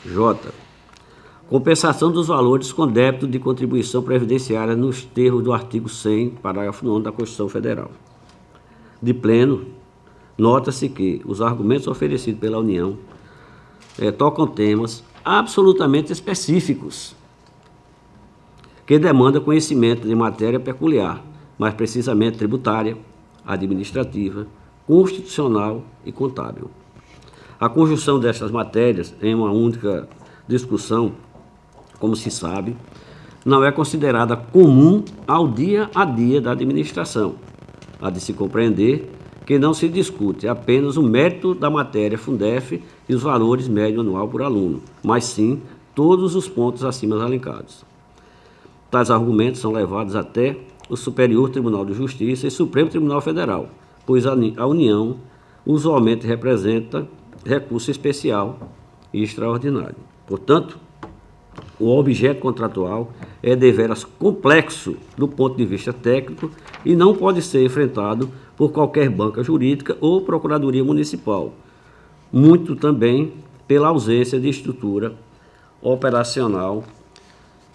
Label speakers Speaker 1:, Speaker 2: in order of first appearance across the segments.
Speaker 1: J. Compensação dos valores com débito de contribuição previdenciária nos termos do artigo 100, parágrafo 9º da Constituição Federal. De pleno, nota-se que os argumentos oferecidos pela União tocam temas absolutamente específicos que demandam conhecimento de matéria peculiar, mais precisamente tributária, administrativa, constitucional e contábil. A conjunção destas matérias em uma única discussão, como se sabe, não é considerada comum ao dia a dia da administração. Há de se compreender que não se discute apenas o mérito da matéria Fundef e os valores médio anual por aluno, mas sim todos os pontos acima elencados. Tais argumentos são levados até o Superior Tribunal de Justiça e Supremo Tribunal Federal, pois a União usualmente representa recurso especial e extraordinário. Portanto, o objeto contratual é deveras complexo do ponto de vista técnico e não pode ser enfrentado por qualquer banca jurídica ou procuradoria municipal, muito também pela ausência de estrutura operacional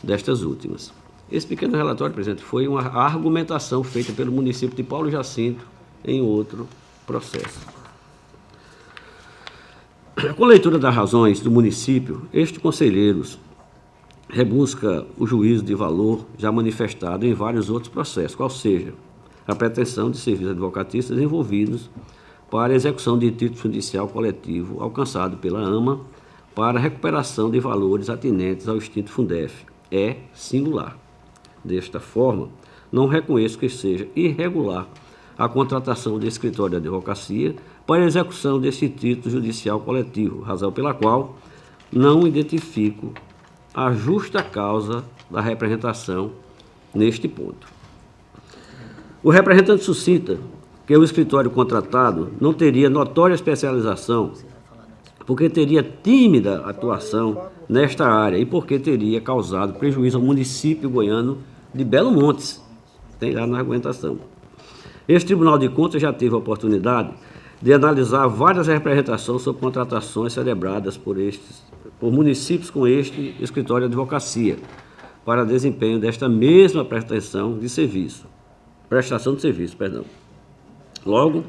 Speaker 1: destas últimas. Esse pequeno relatório, presidente, foi uma argumentação feita pelo município de Paulo Jacinto em outro processo. Com a leitura das razões do município, estes conselheiros rebusca o juízo de valor já manifestado em vários outros processos, qual seja a pretensão de serviços advocatícios envolvidos para a execução de título judicial coletivo alcançado pela AMA para recuperação de valores atinentes ao extinto Fundef. É singular. Desta forma, não reconheço que seja irregular a contratação de escritório de advocacia para a execução deste título judicial coletivo, razão pela qual não identifico a justa causa da representação neste ponto. O representante suscita que o escritório contratado não teria notória especialização porque teria tímida atuação nesta área e porque teria causado prejuízo ao município goiano de Belo Montes. Tem lá na argumentação. Este Tribunal de Contas já teve a oportunidade de analisar várias representações sobre contratações celebradas por municípios com este escritório de advocacia para desempenho desta mesma prestação de serviço. Logo,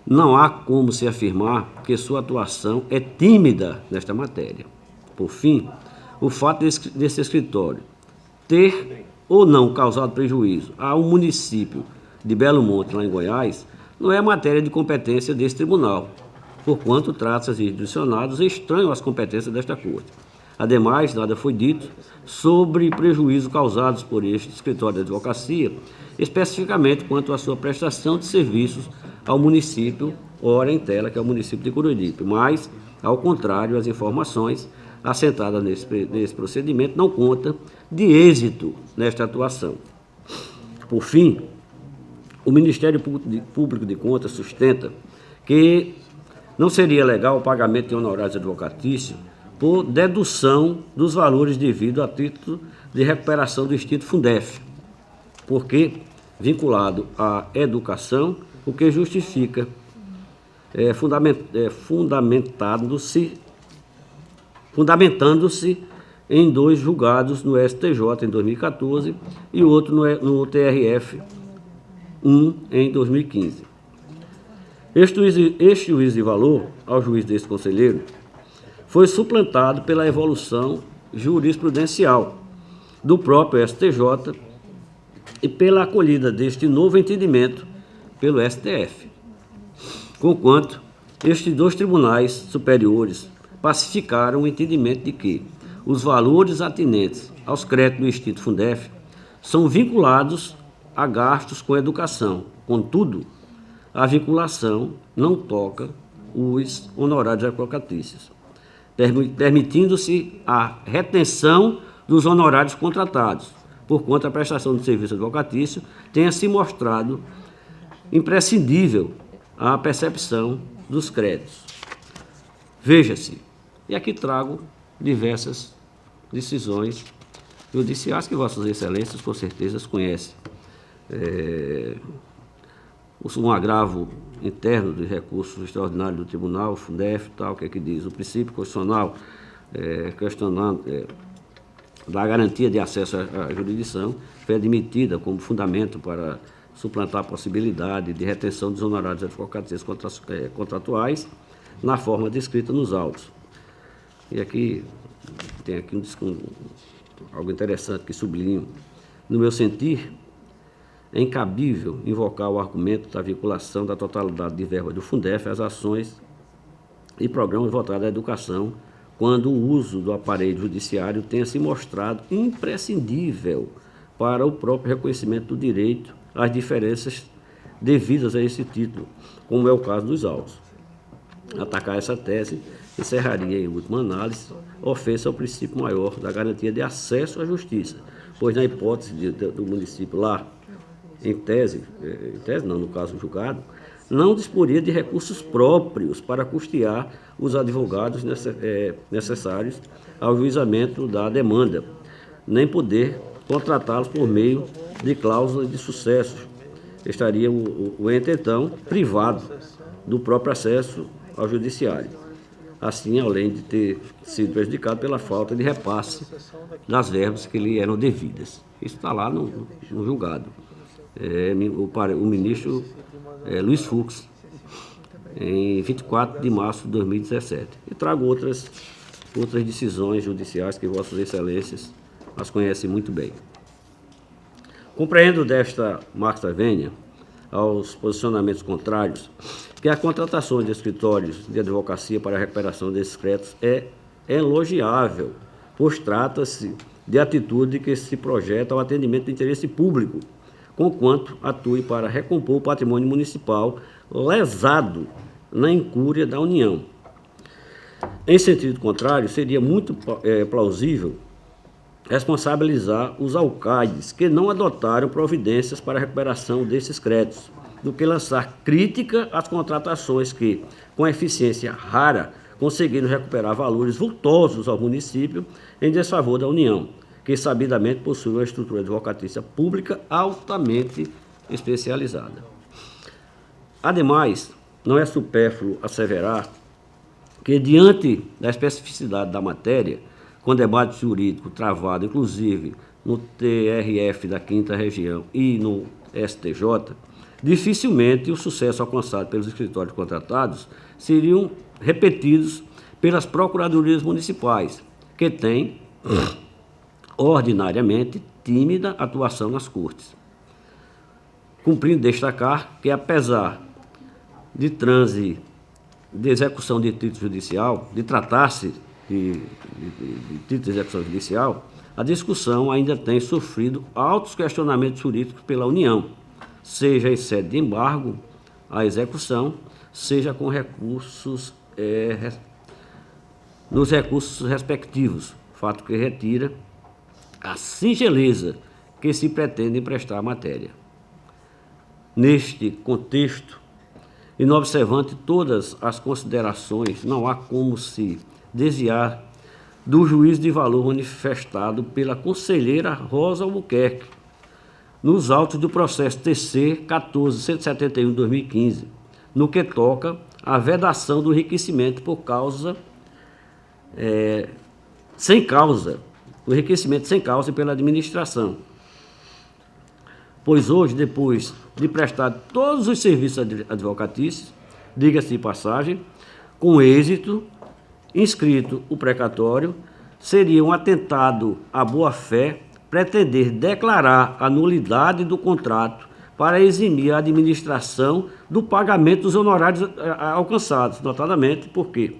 Speaker 1: não há como se afirmar que sua atuação é tímida nesta matéria. Por fim, o fato desse escritório ter ou não causado prejuízo ao município de Belo Monte, lá em Goiás, não é matéria de competência desse tribunal, porquanto trata-se de jurisdicionados estranhos às competências desta Corte. Ademais, nada foi dito sobre prejuízo causados por este escritório de advocacia, especificamente quanto à sua prestação de serviços ao município, ora em tela, que é o município de Coruripe, mas, ao contrário, as informações assentadas nesse procedimento não contam de êxito nesta atuação. Por fim, o Ministério Público de Contas sustenta que não seria legal o pagamento de honorários advocatícios por dedução dos valores devido a título de recuperação do extinto Fundef, porque vinculado à educação, o que justifica fundamentando-se em dois julgados no STJ em 2014 e outro no TRF 1 em 2015. Este juízo de valor ao juiz desse conselheiro foi suplantado pela evolução jurisprudencial do próprio STJ e pela acolhida deste novo entendimento pelo STF, conquanto estes dois tribunais superiores pacificaram o entendimento de que os valores atinentes aos créditos do extinto Fundef são vinculados a gastos com educação. Contudo, a vinculação não toca os honorários advocatícios, permitindo-se a retenção dos honorários contratados, porquanto a prestação de serviço advocatício tenha se mostrado imprescindível à percepção dos créditos. Veja-se, e aqui trago diversas decisões judiciais que Vossas Excelências, com certeza, conhecem. Um agravo interno de recursos extraordinários do Tribunal, o Fundef, tal, que é que diz? O princípio constitucional questionando da garantia de acesso à jurisdição, foi admitida como fundamento para suplantar a possibilidade de retenção dos honorários advocatícios contratuais na forma descrita nos autos. E aqui tem aqui algo interessante que sublinho. No meu sentir, é incabível invocar o argumento da vinculação da totalidade de verba do Fundef às ações e programas voltados à educação, quando o uso do aparelho judiciário tenha se mostrado imprescindível para o próprio reconhecimento do direito às diferenças devidas a esse título, como é o caso dos autos. Atacar essa tese encerraria, em última análise, ofensa ao princípio maior da garantia de acesso à justiça, pois na hipótese do município lá, em tese não, no caso julgado, não disporia de recursos próprios para custear os advogados necessários ao juizamento da demanda, nem poder contratá-los por meio de cláusulas de sucesso. Estaria o ente, então, privado do próprio acesso ao judiciário. Assim, além de ter sido prejudicado pela falta de repasse das verbas que lhe eram devidas. Isso está lá no julgado. O ministro Luiz Fux, em 24 de março de 2017. E trago outras decisões judiciais que Vossas Excelências as conhecem muito bem. Compreendo desta Marta Vênia, aos posicionamentos contrários, que a contratação de escritórios de advocacia para a recuperação desses créditos é elogiável, pois trata-se de atitude que se projeta ao atendimento do interesse público, conquanto atue para recompor o patrimônio municipal lesado na incúria da União. Em sentido contrário, seria muito plausível responsabilizar os alcaides que não adotaram providências para a recuperação desses créditos, do que lançar crítica às contratações que, com eficiência rara, conseguiram recuperar valores vultosos ao município em desfavor da União, que sabidamente possui uma estrutura advocatícia pública altamente especializada. Ademais, não é supérfluo asseverar que, diante da especificidade da matéria, com debate jurídico travado, inclusive no TRF da 5ª Região e no STJ, dificilmente o sucesso alcançado pelos escritórios contratados seriam repetidos pelas procuradorias municipais, que têm, ordinariamente, tímida atuação nas cortes. Cumprindo destacar que, apesar de transe de execução de título judicial, de tratar-se de título de execução judicial, a discussão ainda tem sofrido altos questionamentos jurídicos pela União, seja em sede de embargo à execução, seja com recursos nos recursos respectivos, fato que retira a singeleza que se pretende emprestar à matéria. Neste contexto, e não observante todas as considerações, não há como se desviar do juízo de valor manifestado pela conselheira Rosa Albuquerque nos autos do processo TC 14.171/2015, no que toca à vedação do enriquecimento por causa sem causa, o enriquecimento sem causa pela administração. Pois hoje, depois de prestar todos os serviços advocatícios, diga-se de passagem, com êxito, inscrito o precatório, seria um atentado à boa-fé pretender declarar a nulidade do contrato para eximir a administração do pagamento dos honorários alcançados, notadamente porque,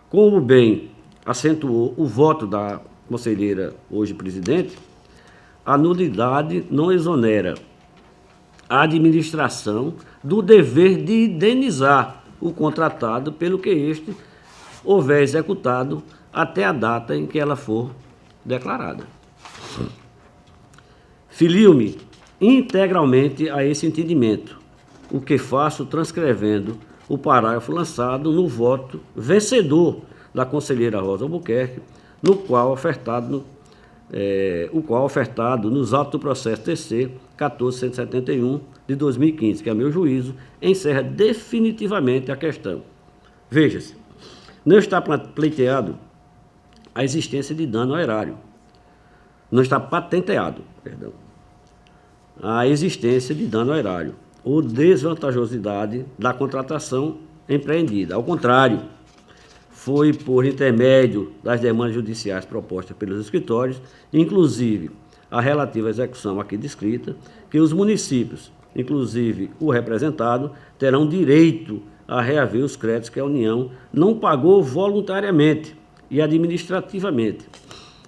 Speaker 1: como bem acentuou o voto da conselheira, hoje presidente, a nulidade não exonera a administração do dever de indenizar o contratado pelo que este houver executado até a data em que ela for declarada. Filio-me integralmente a esse entendimento, o que faço transcrevendo o parágrafo lançado no voto vencedor da conselheira Rosa Albuquerque, o qual ofertado nos autos do processo TC 14.171 de 2015, que, a meu juízo, encerra definitivamente a questão. Veja-se, não está pleiteado a existência de dano ao erário. Não está patenteado, perdão, a existência de dano ao erário ou desvantajosidade da contratação empreendida. Ao contrário, foi por intermédio das demandas judiciais propostas pelos escritórios, inclusive a relativa à execução aqui descrita, que os municípios, inclusive o representado, terão direito a reaver os créditos que a União não pagou voluntariamente e administrativamente,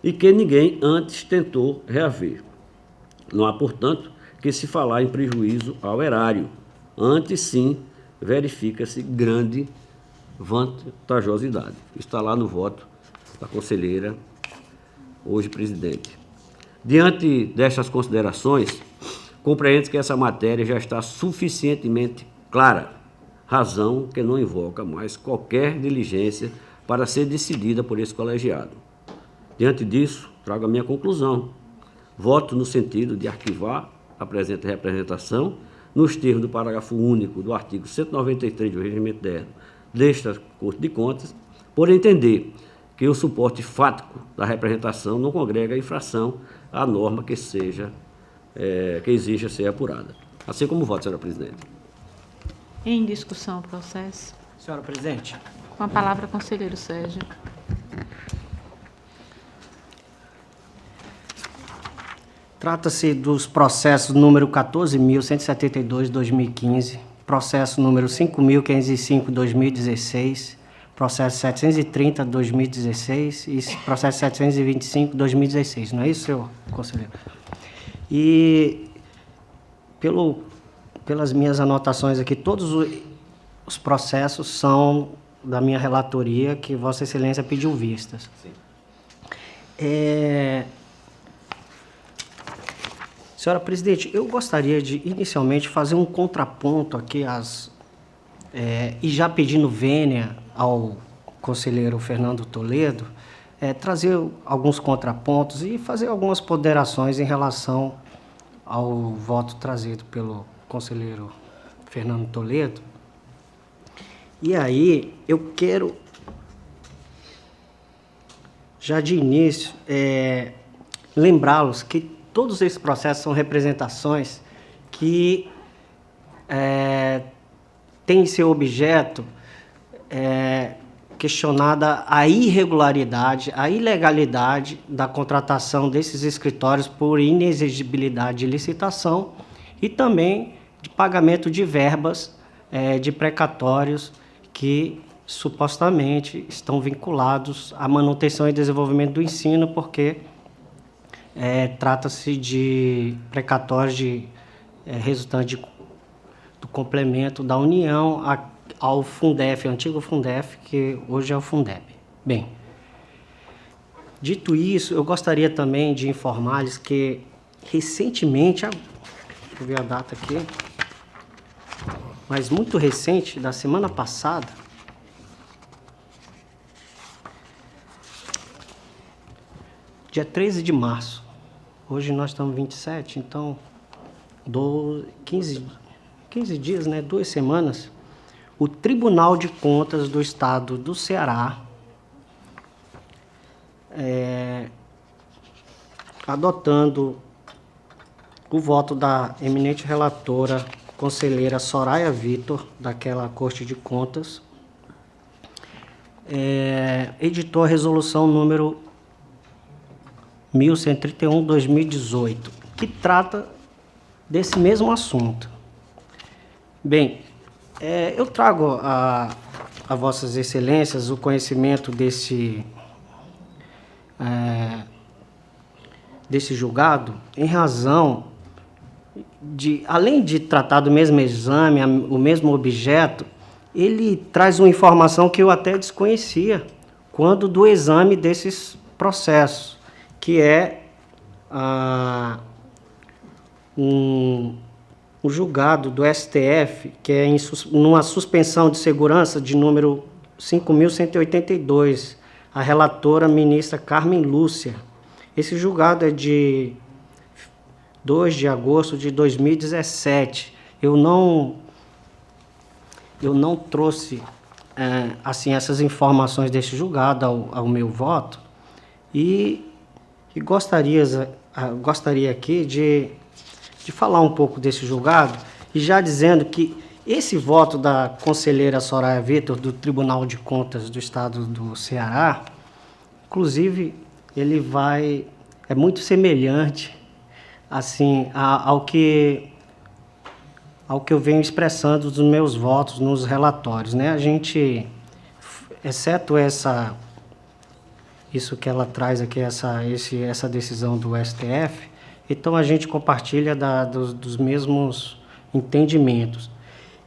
Speaker 1: e que ninguém antes tentou reaver. Não há, portanto, que se falar em prejuízo ao erário. Antes, sim, verifica-se grande vantajosidade. Está lá no voto da conselheira, hoje presidente. Diante destas considerações, compreende que essa matéria já está suficientemente clara, razão que não invoca mais qualquer diligência para ser decidida por esse colegiado. Diante disso, trago a minha conclusão. Voto no sentido de arquivar a presente representação, nos termos do parágrafo único do artigo 193 do Regimento Interno desta Corte de Contas, por entender que o suporte fático da representação não congrega infração à norma que exija ser apurada. Assim como voto, senhora presidente.
Speaker 2: Em discussão o processo.
Speaker 3: Senhora presidente.
Speaker 2: Com a palavra, conselheiro Sérgio.
Speaker 3: Trata-se dos processos número 14.172/2015, processo número 5.505/2016, processo 730/2016 e processo 725/2016. Não é isso, senhor conselheiro? E pelas minhas anotações aqui, todos os processos são da minha relatoria, que Vossa Excelência pediu vistas.
Speaker 1: Sim.
Speaker 3: Senhora presidente, eu gostaria de, inicialmente, fazer um contraponto aqui e já pedindo vênia ao conselheiro Fernando Toledo, trazer alguns contrapontos e fazer algumas ponderações em relação ao voto trazido pelo conselheiro Fernando Toledo. E aí, eu quero, já de início, lembrá-los que todos esses processos são representações que têm em seu objeto questionada a irregularidade, a ilegalidade da contratação desses escritórios por inexigibilidade de licitação e também de pagamento de verbas de precatórios que supostamente estão vinculados à manutenção e desenvolvimento do ensino, porque trata-se de precatórios resultante do complemento da União ao Fundef, antigo Fundef, que hoje é o Fundeb. Bem, dito isso, eu gostaria também de informar-lhes que recentemente, deixa eu ver a data aqui, mas muito recente, da semana passada, dia 13 de março, hoje nós estamos 27, então 15 dias, 2 semanas, o Tribunal de Contas do Estado do Ceará, adotando o voto da eminente relatora, conselheira Soraya Vitor, daquela Corte de Contas, editou a resolução número 1131/2018, que trata desse mesmo assunto. Bem, eu trago a Vossas Excelências o conhecimento desse julgado em razão de, além de tratar do mesmo exame, o mesmo objeto, ele traz uma informação que eu até desconhecia quando do exame desses processos, que é um julgado do STF, que é numa suspensão de segurança de número 5.182, a relatora ministra Carmen Lúcia. Esse julgado é de 2 de agosto de 2017. Eu não trouxe essas informações desse julgado ao meu voto, e gostaria aqui de falar um pouco desse julgado, e já dizendo que esse voto da conselheira Soraya Vitor, do Tribunal de Contas do Estado do Ceará, inclusive, é muito semelhante assim, ao que eu venho expressando dos meus votos nos relatórios, né? A gente, exceto isso que ela traz aqui, essa decisão do STF, então a gente compartilha dos mesmos entendimentos.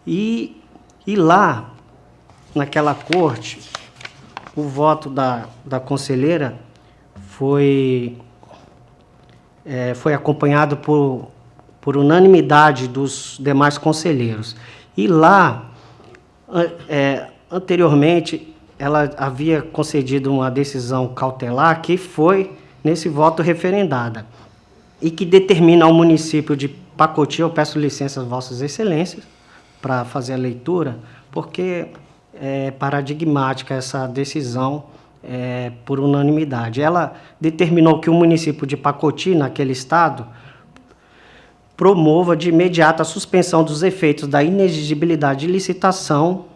Speaker 3: E lá, naquela corte, o voto da conselheira foi acompanhado por unanimidade dos demais conselheiros. E lá, anteriormente, ela havia concedido uma decisão cautelar que foi nesse voto referendada e que determina ao município de Pacoti, eu peço licença às vossas excelências para fazer a leitura, porque é paradigmática essa decisão por unanimidade. Ela determinou que o município de Pacoti, naquele estado, promova de imediato a suspensão dos efeitos da inexigibilidade de licitação,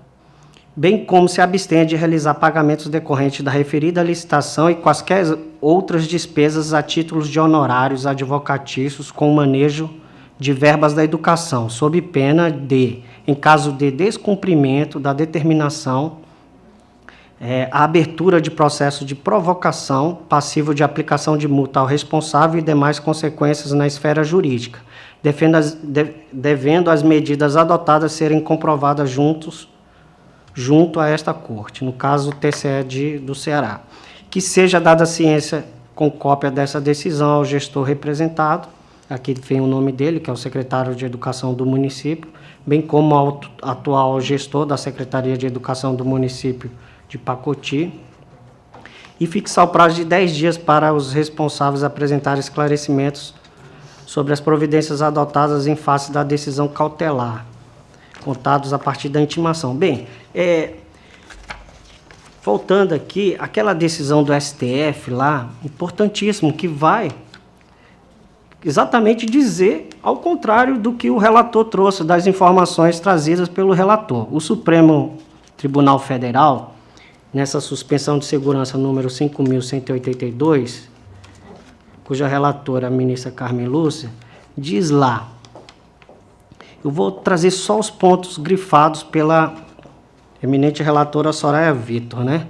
Speaker 3: bem como se abstenha de realizar pagamentos decorrentes da referida licitação e quaisquer outras despesas a títulos de honorários advocatícios com o manejo de verbas da educação, sob pena de, em caso de descumprimento da determinação, a abertura de processo de provocação passivo de aplicação de multa ao responsável e demais consequências na esfera jurídica, devendo as medidas adotadas serem comprovadas junto a esta Corte, no caso o TCE do Ceará. Que seja dada ciência com cópia dessa decisão ao gestor representado, aqui vem o nome dele, que é o secretário de Educação do município, bem como ao atual gestor da Secretaria de Educação do município de Pacoti, e fixar o prazo de 10 dias para os responsáveis apresentarem esclarecimentos sobre as providências adotadas em face da decisão cautelar, contados a partir da intimação. Bem, voltando aqui, aquela decisão do STF lá, importantíssimo, que vai exatamente dizer ao contrário do que o relator trouxe, das informações trazidas pelo relator. O Supremo Tribunal Federal, nessa suspensão de segurança número 5.182, cuja relatora, a ministra Carmen Lúcia, diz lá, eu vou trazer só os pontos grifados pela eminente relatora Soraya Vitor, né?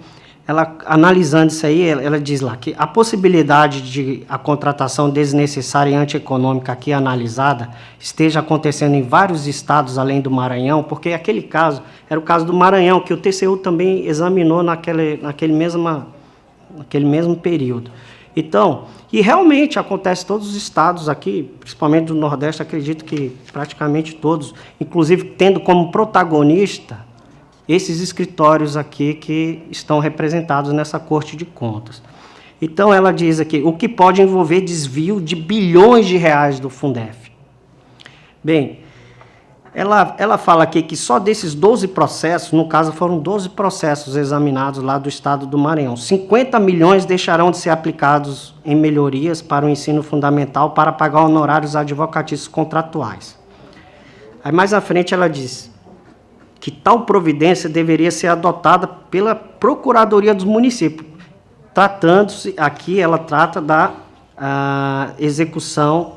Speaker 3: Ela, analisando isso aí, ela diz lá que a possibilidade de a contratação desnecessária e antieconômica aqui analisada esteja acontecendo em vários estados além do Maranhão, porque aquele caso era o caso do Maranhão, que o TCU também examinou naquele mesmo período. Então, e realmente acontece em todos os estados aqui, principalmente do Nordeste, acredito que praticamente todos, inclusive tendo como protagonista esses escritórios aqui que estão representados nessa Corte de Contas. Então, ela diz aqui, o que pode envolver desvio de bilhões de reais do Fundef. Bem, ela fala aqui que só desses 12 processos, no caso foram 12 processos examinados lá do estado do Maranhão, 50 milhões deixarão de ser aplicados em melhorias para o ensino fundamental para pagar honorários advocatícios contratuais. Aí mais à frente ela diz que tal providência deveria ser adotada pela Procuradoria dos Municípios. Tratando-se, aqui ela trata da execução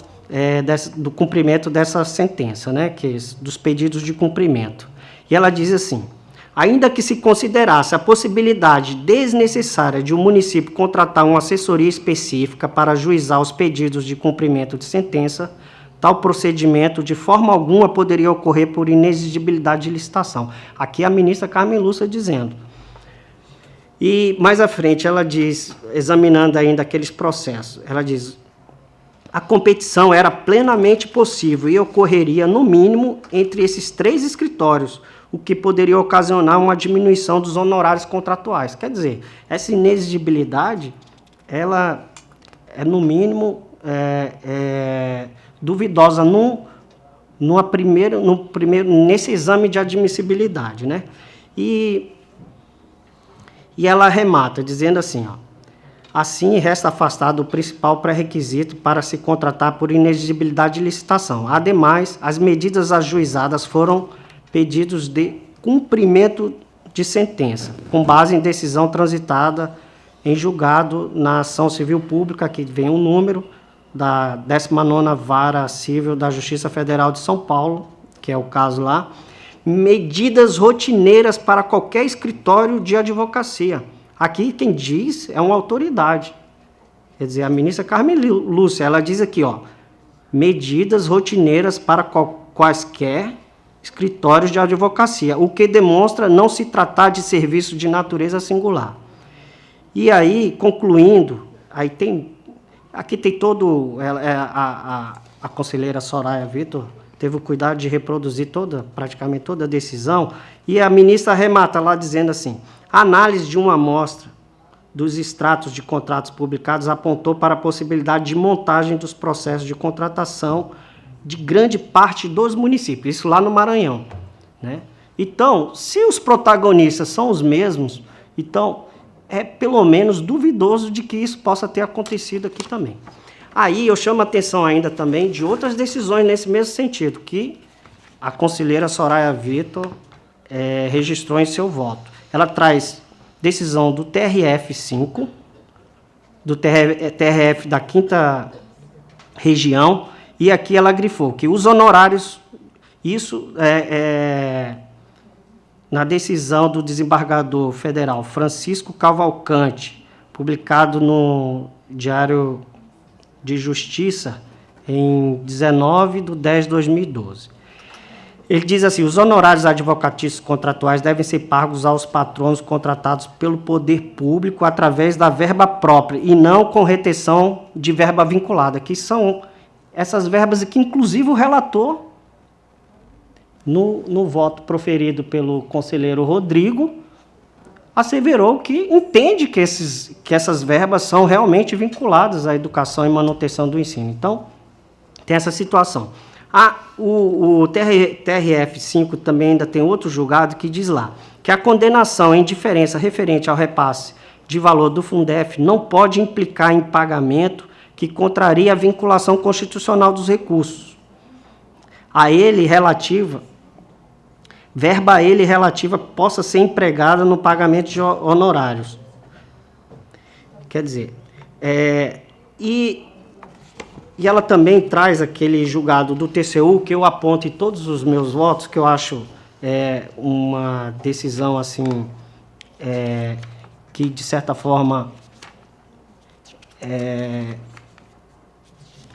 Speaker 3: do cumprimento dessa sentença, né, dos pedidos de cumprimento. E ela diz assim, ainda que se considerasse a possibilidade desnecessária de um município contratar uma assessoria específica para ajuizar os pedidos de cumprimento de sentença, tal procedimento, de forma alguma, poderia ocorrer por inexigibilidade de licitação. Aqui a ministra Carmen Lúcia dizendo. E mais à frente ela diz, examinando ainda aqueles processos, ela diz, a competição era plenamente possível e ocorreria, no mínimo, entre esses 3 escritórios, o que poderia ocasionar uma diminuição dos honorários contratuais. Quer dizer, essa inexigibilidade, ela é, no mínimo, duvidosa nesse exame de admissibilidade, né? E ela arremata dizendo assim, ó, Assim, resta afastado o principal pré-requisito para se contratar por inexigibilidade de licitação. Ademais, as medidas ajuizadas foram pedidos de cumprimento de sentença, com base em decisão transitada em julgado na ação civil pública, que vem um número, da 19ª Vara Civil da Justiça Federal de São Paulo, que é o caso lá, medidas rotineiras para qualquer escritório de advocacia. Aqui quem diz é uma autoridade. Quer dizer, a ministra Carmen Lúcia, ela diz aqui, ó, medidas rotineiras para quaisquer escritórios de advocacia, o que demonstra não se tratar de serviço de natureza singular. E aí, concluindo, aí aqui tem todo, a conselheira Soraya Vitor teve o cuidado de reproduzir praticamente toda a decisão, e a ministra arremata lá dizendo assim: a análise de uma amostra dos extratos de contratos publicados apontou para a possibilidade de montagem dos processos de contratação de grande parte dos municípios, isso lá no Maranhão, né? Então, se os protagonistas são os mesmos, então é pelo menos duvidoso de que isso possa ter acontecido aqui também. Aí eu chamo a atenção ainda também de outras decisões nesse mesmo sentido, que a conselheira Soraya Vitor registrou em seu voto. Ela traz decisão do TRF-5, do TRF da 5ª Região, e aqui ela grifou que os honorários, isso na decisão do desembargador federal Francisco Cavalcante, publicado no Diário de Justiça em 19/10/2012. Ele diz assim: os honorários advocatícios contratuais devem ser pagos aos patronos contratados pelo poder público através da verba própria e não com retenção de verba vinculada, que são essas verbas que, inclusive, o relator, no voto proferido pelo conselheiro Rodrigo, asseverou que entende que essas verbas são realmente vinculadas à educação e manutenção do ensino. Então, tem essa situação. O TRF-5 também ainda tem outro julgado que diz lá que a condenação em diferença referente ao repasse de valor do Fundef não pode implicar em pagamento que contraria a vinculação constitucional dos recursos. Verba a ele relativa possa ser empregada no pagamento de honorários. Quer dizer, e ela também traz aquele julgado do TCU, que eu aponto em todos os meus votos, que eu acho uma decisão assim, que de certa forma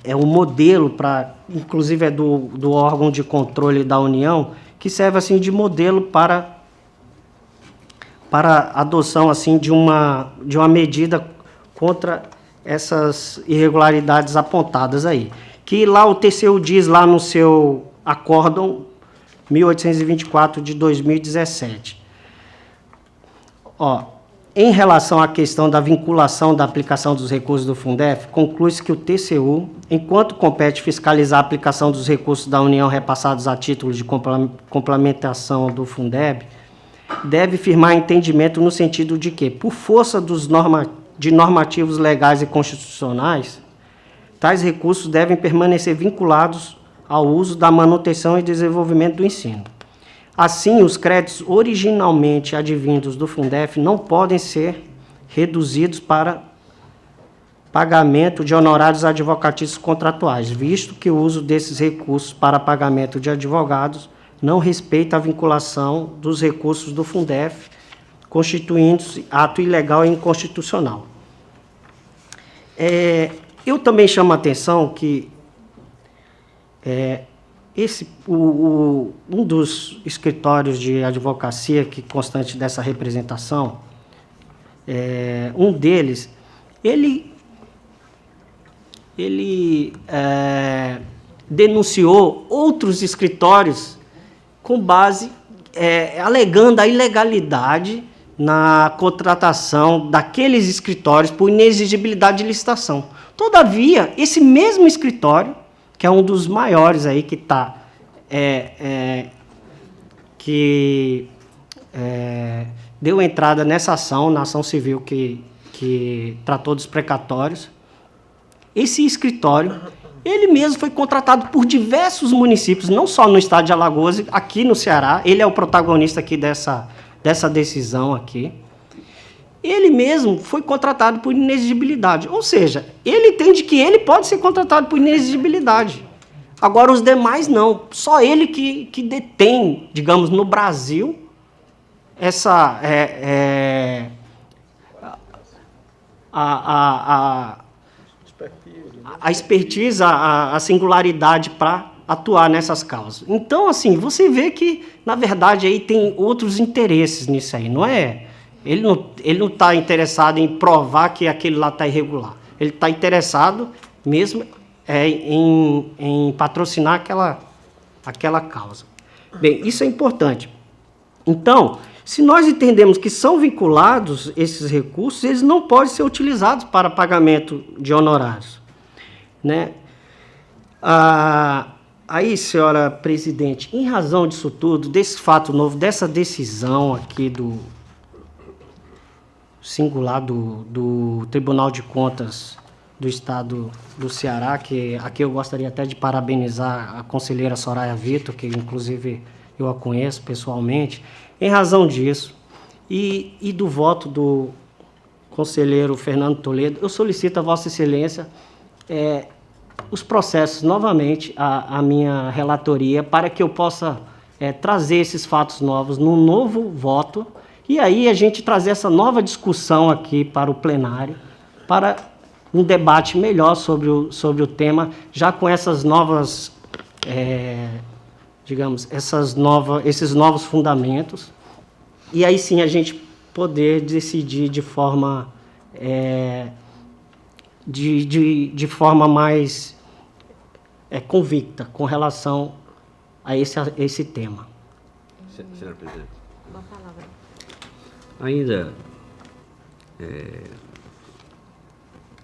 Speaker 3: é um modelo para, inclusive do órgão de controle da União, que serve assim de modelo para a adoção assim de uma medida contra essas irregularidades apontadas aí. Que lá o TCU diz lá no seu acórdão 1824 de 2017. Em relação à questão da vinculação da aplicação dos recursos do Fundef, conclui-se que o TCU, enquanto compete fiscalizar a aplicação dos recursos da União repassados a título de complementação do Fundeb, deve firmar entendimento no sentido de que, por força de normativos legais e constitucionais, tais recursos devem permanecer vinculados ao uso da manutenção e desenvolvimento do ensino. Assim, os créditos originalmente advindos do Fundef não podem ser reduzidos para pagamento de honorários advocatícios contratuais, visto que o uso desses recursos para pagamento de advogados não respeita a vinculação dos recursos do Fundef, constituindo-se ato ilegal e inconstitucional. Eu também chamo a atenção que um dos escritórios de advocacia que constante dessa representação, um deles, ele denunciou outros escritórios com base, alegando a ilegalidade na contratação daqueles escritórios por inexigibilidade de licitação. Todavia, esse mesmo escritório, que é um dos maiores aí que está, deu entrada nessa ação, na ação civil que que tratou dos precatórios. Esse escritório, ele mesmo foi contratado por diversos municípios, não só no estado de Alagoas, aqui no Ceará. Ele é o protagonista aqui dessa decisão aqui. Ele mesmo foi contratado por inexigibilidade. Ou seja, ele entende que ele pode ser contratado por inexigibilidade. Agora, os demais não. Só ele que detém, digamos, no Brasil, essa... a expertise, a singularidade para atuar nessas causas. Então, assim, você vê que, na verdade, aí tem outros interesses nisso aí, não é? Ele não está interessado em provar que aquele lá está irregular. Ele está interessado mesmo em patrocinar aquela causa. Bem, isso é importante. Então, se nós entendemos que são vinculados esses recursos, eles não podem ser utilizados para pagamento de honorários, né? Aí, senhora presidente, em razão disso tudo, desse fato novo, dessa decisão aqui do singular do Tribunal de Contas do Estado do Ceará, que aqui eu gostaria até de parabenizar a conselheira Soraya Vitor, que inclusive eu a conheço pessoalmente, em razão disso, e do voto do conselheiro Fernando Toledo, eu solicito a Vossa Excelência os processos novamente à minha relatoria para que eu possa trazer esses fatos novos num novo voto e aí a gente trazer essa nova discussão aqui para o plenário, para um debate melhor sobre o tema, já com essas novas, digamos, esses novos fundamentos, e aí sim a gente poder decidir de forma, de forma mais convicta com relação a esse tema.
Speaker 1: Senhora presidente.
Speaker 2: Com a palavra.
Speaker 1: Ainda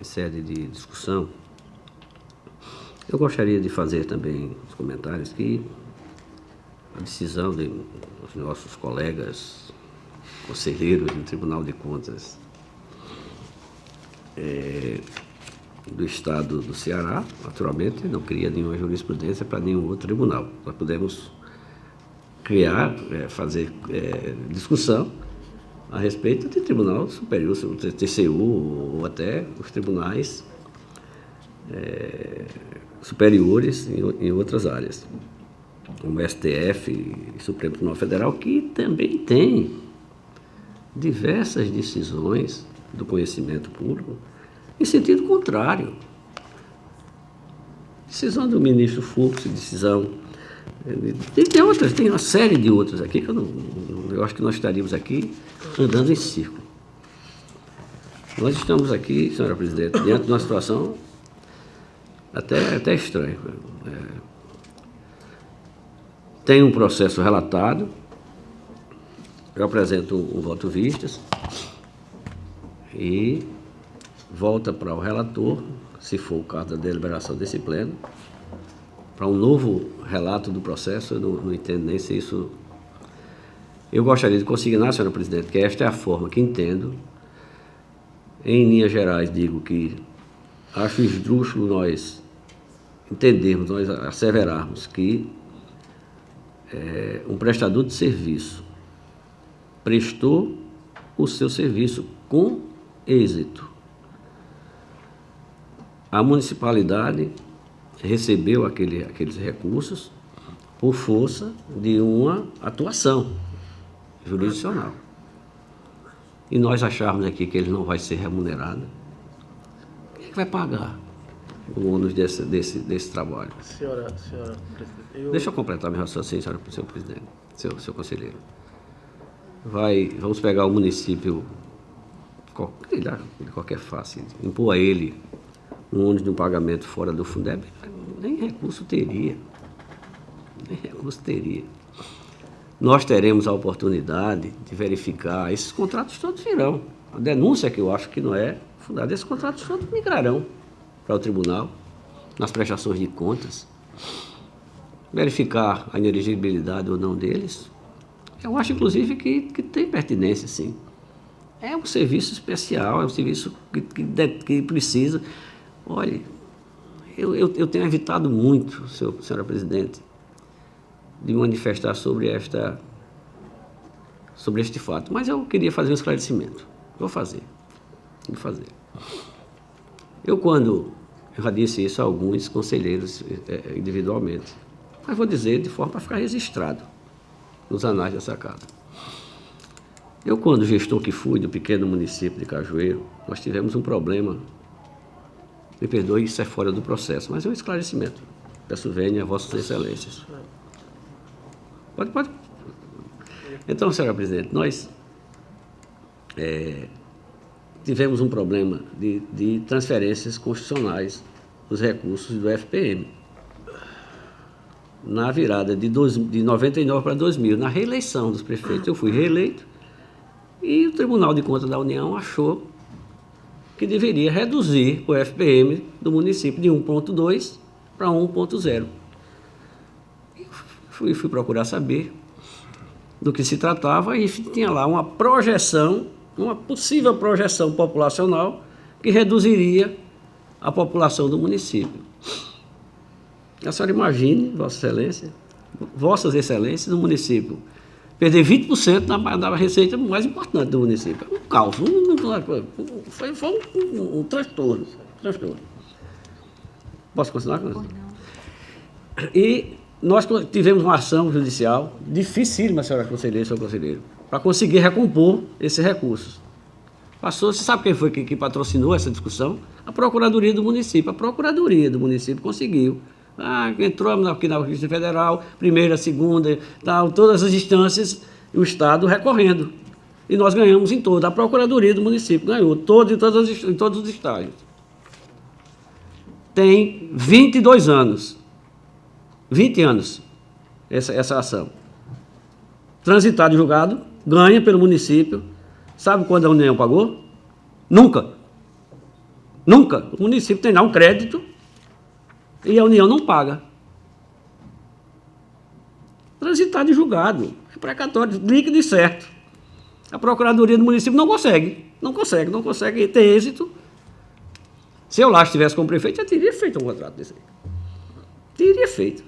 Speaker 1: em sede de discussão, eu gostaria de fazer também os comentários que a decisão dos nossos colegas conselheiros do Tribunal de Contas do Estado do Ceará, naturalmente, não cria nenhuma jurisprudência para nenhum outro tribunal. Nós podemos criar, fazer discussão a respeito de Tribunal Superior, TCU, ou até os tribunais superiores em outras áreas, como o STF e Supremo Tribunal Federal, que também tem diversas decisões do conhecimento público em sentido contrário. Decisão do ministro Fux, decisão de outras, tem uma série de outras aqui que eu acho que nós estaríamos aqui andando em círculo. Nós estamos aqui, senhora presidente, diante de uma situação até estranha. Tem um processo relatado, eu apresento um voto vistas e volta para o relator, se for o caso da deliberação desse pleno, para um novo relato do processo. Eu não entendo nem se isso... Eu gostaria de consignar, senhora presidente, que esta é a forma que entendo. Em linhas gerais, digo que acho esdrúxulo nós entendermos, nós asseverarmos que um prestador de serviço prestou o seu serviço com êxito. A municipalidade recebeu aqueles recursos por força de uma atuação jurisdicional. E nós acharmos aqui que ele não vai ser remunerado. Quem é que vai pagar o ônus desse trabalho?
Speaker 4: Senhora presidente,
Speaker 1: Deixa eu completar meu raciocínio, senhor presidente, seu conselheiro. Vamos pegar o município de qualquer face, impor a ele um ônus de um pagamento fora do Fundeb, nem recurso teria. Nós teremos a oportunidade de verificar, esses contratos todos virão. A denúncia que eu acho que não é fundada, esses contratos todos migrarão para o tribunal, nas prestações de contas, verificar a inelegibilidade ou não deles. Eu acho, inclusive, que tem pertinência, sim. É um serviço especial, é um serviço que precisa. Olha, eu tenho evitado muito, senhora presidente, de manifestar sobre este fato, mas eu queria fazer um esclarecimento. Vou fazer. Eu já disse isso a alguns conselheiros individualmente, mas vou dizer de forma para ficar registrado nos anais dessa casa. Eu, quando gestor que fui do pequeno município de Cajueiro, nós tivemos um problema. Me perdoe, isso é fora do processo, mas é um esclarecimento. Peço vênia a Vossas Excelências. Pode. Então, senhora presidente, nós tivemos um problema de transferências constitucionais dos recursos do FPM. Na virada de 99 para 2000, na reeleição dos prefeitos, eu fui reeleito e o Tribunal de Contas da União achou que deveria reduzir o FPM do município de 1,2 para 1,0. Fui procurar saber do que se tratava e tinha lá uma projeção, uma possível projeção populacional que reduziria a população do município. A senhora imagine, Vossas Excelências, no município perder 20% da receita mais importante do município. Um caos, foi um transtorno. Posso continuar com isso? E nós tivemos uma ação judicial dificílima, senhora conselheira, senhor conselheiro, para conseguir recompor esses recursos. Você sabe quem foi que patrocinou essa discussão? A Procuradoria do Município. A Procuradoria do Município conseguiu. Entrou aqui na Justiça Federal, primeira, segunda, todas as instâncias, o Estado recorrendo. E nós ganhamos em toda. A Procuradoria do Município ganhou em todos os estágios. Tem 22 anos. 20 anos essa ação. Transitado e julgado, ganha pelo município. Sabe quando a União pagou? Nunca. O município tem lá um crédito e a União não paga. Transitado e julgado. É precatório, líquido e certo. A Procuradoria do Município não consegue ter êxito. Se eu lá estivesse como prefeito, já teria feito um contrato desse aí. Teria feito.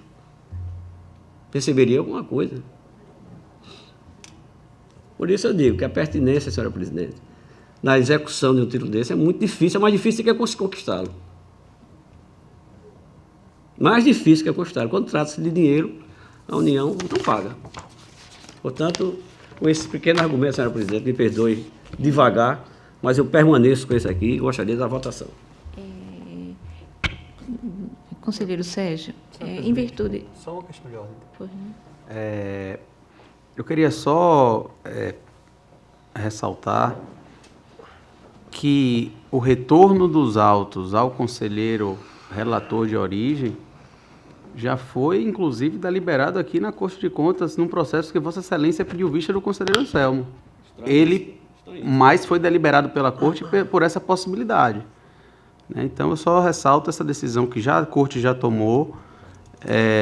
Speaker 1: Perceberia alguma coisa. Por isso eu digo que a pertinência, senhora presidente, na execução de um título desse é muito difícil, é mais difícil que conquistá-lo. Mais difícil que conquistá-lo. Quando trata-se de dinheiro, a União não paga. Portanto, com esse pequeno argumento, senhora presidente, me perdoe devagar, mas eu permaneço com esse aqui e gostaria da votação.
Speaker 2: Conselheiro Sérgio, em virtude...
Speaker 5: Só uma questão de ordem.
Speaker 2: Pois não.
Speaker 5: Eu queria só ressaltar que o retorno dos autos ao conselheiro relator de origem já foi, inclusive, deliberado aqui na Corte de Contas, num processo que Vossa Excelência pediu vista do conselheiro Anselmo. Mas foi deliberado pela Corte por essa possibilidade. Então, eu só ressalto essa decisão que a Corte já tomou,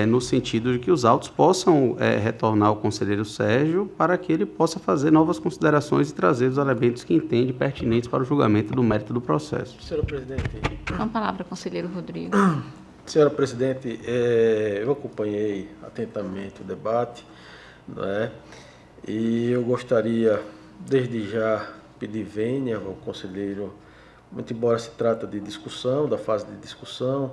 Speaker 5: no sentido de que os autos possam retornar ao conselheiro Sérgio para que ele possa fazer novas considerações e trazer os elementos que entende pertinentes para o julgamento do mérito do processo.
Speaker 4: Senhora presidente.
Speaker 2: Com a palavra, conselheiro Rodrigo.
Speaker 4: Senhora presidente, eu acompanhei atentamente o debate, não é? E eu gostaria, desde já, pedir vênia ao conselheiro, muito embora se trata de discussão, da fase de discussão,